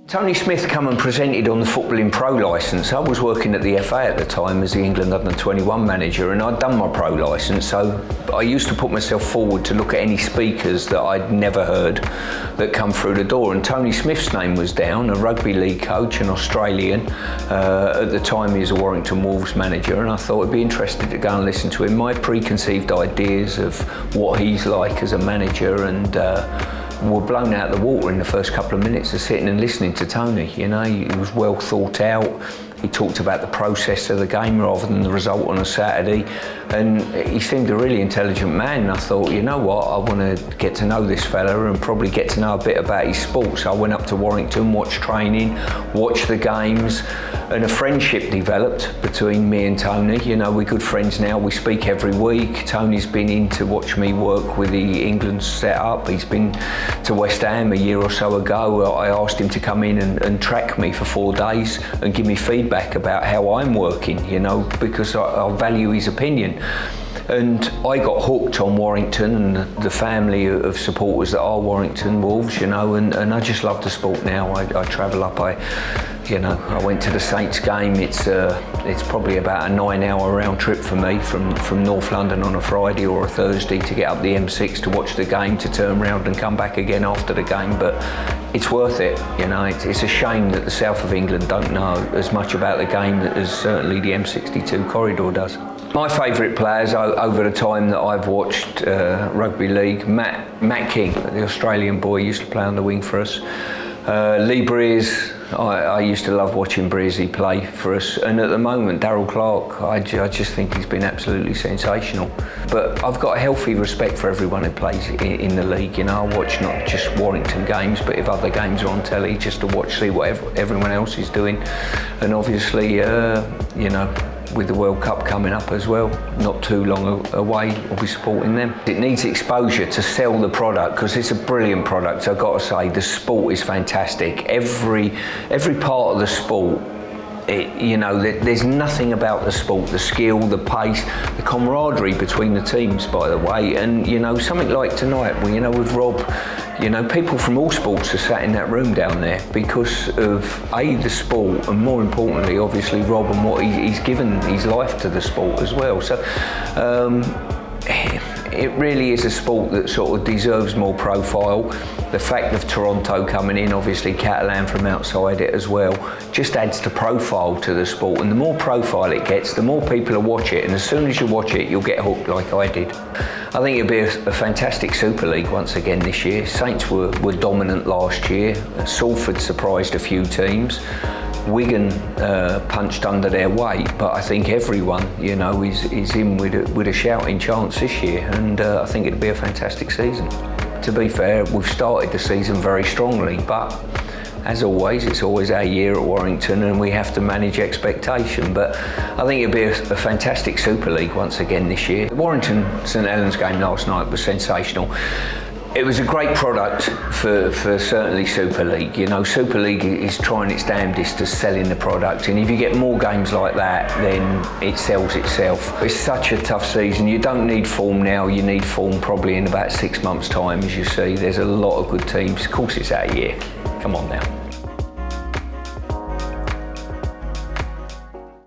Tony Smith come and presented on the footballing pro licence. I was working at the FA at the time as the England under-21 manager, and I'd done my pro licence, so I used to put myself forward to look at any speakers that I'd never heard that come through the door, and Tony Smith's name was down, a rugby league coach, an Australian. At the time he was a Warrington Wolves manager, and I thought I'd be interested to go and listen to him. My preconceived ideas of what he's like as a manager and were blown out of the water in the first couple of minutes of sitting and listening to Tony. You know, he was well thought out. He talked about the process of the game rather than the result on a Saturday, and he seemed a really intelligent man. And I thought, you know what, I want to get to know this fella and probably get to know a bit about his sport. So I went up to Warrington, watched training, watched the games, and a friendship developed between me and Tony. You know, we're good friends now, we speak every week. Tony's been in to watch me work with the England set-up. He's been to West Ham a year or so ago. I asked him to come in and track me for 4 days and give me feedback about how I'm working, you know, because I value his opinion. And I got hooked on Warrington and the family of supporters that are Warrington Wolves, you know, and I just love the sport now. I travel up, I went to the Saints game. It's probably about a 9-hour round trip for me from North London on a Friday or a Thursday to get up the M6 to watch the game, to turn round and come back again after the game. But it's worth it, you know. It's a shame that the south of England don't know as much about the game as certainly the M62 corridor does. My favourite players over the time that I've watched Rugby League, Matt King, the Australian boy, used to play on the wing for us. Lee Breers, I used to love watching Breersy play for us, and at the moment Darryl Clark, I just think he's been absolutely sensational. But I've got a healthy respect for everyone who plays in the league. You know, I watch not just Warrington games, but if other games are on telly, just to see what everyone else is doing. And obviously, you know, with the World Cup coming up as well, not too long away, we'll be supporting them. It needs exposure to sell the product, because it's a brilliant product. I've got to say, the sport is fantastic. Every part of the sport, you know, there's nothing about the sport, the skill, the pace, the camaraderie between the teams, by the way. And, you know, something like tonight, well, you know, with Rob, you know, people from all sports are sat in that room down there because of the sport, and more importantly, obviously, Rob and what he's given his life to the sport as well. So it really is a sport that sort of deserves more profile. The fact of Toronto coming in, obviously Catalan from outside it as well, just adds to profile to the sport. And the more profile it gets, the more people will watch it. And as soon as you watch it, you'll get hooked like I did. I think it'll be a fantastic Super League once again this year. Saints were dominant last year. Salford surprised a few teams. Wigan punched under their weight, but I think everyone, you know, is in with a shouting chance this year, and I think it'll be a fantastic season. To be fair, we've started the season very strongly, but as always, it's always our year at Warrington, and we have to manage expectation. But I think it'll be a fantastic Super League once again this year. The Warrington St Helens game last night was sensational. It was a great product for certainly Super League. You know, Super League is trying its damnedest to selling the product, and if you get more games like that, then it sells itself. It's such a tough season. You don't need form now, you need form probably in about 6 months' time. As you see, there's a lot of good teams. Of course, it's our year. Come on now.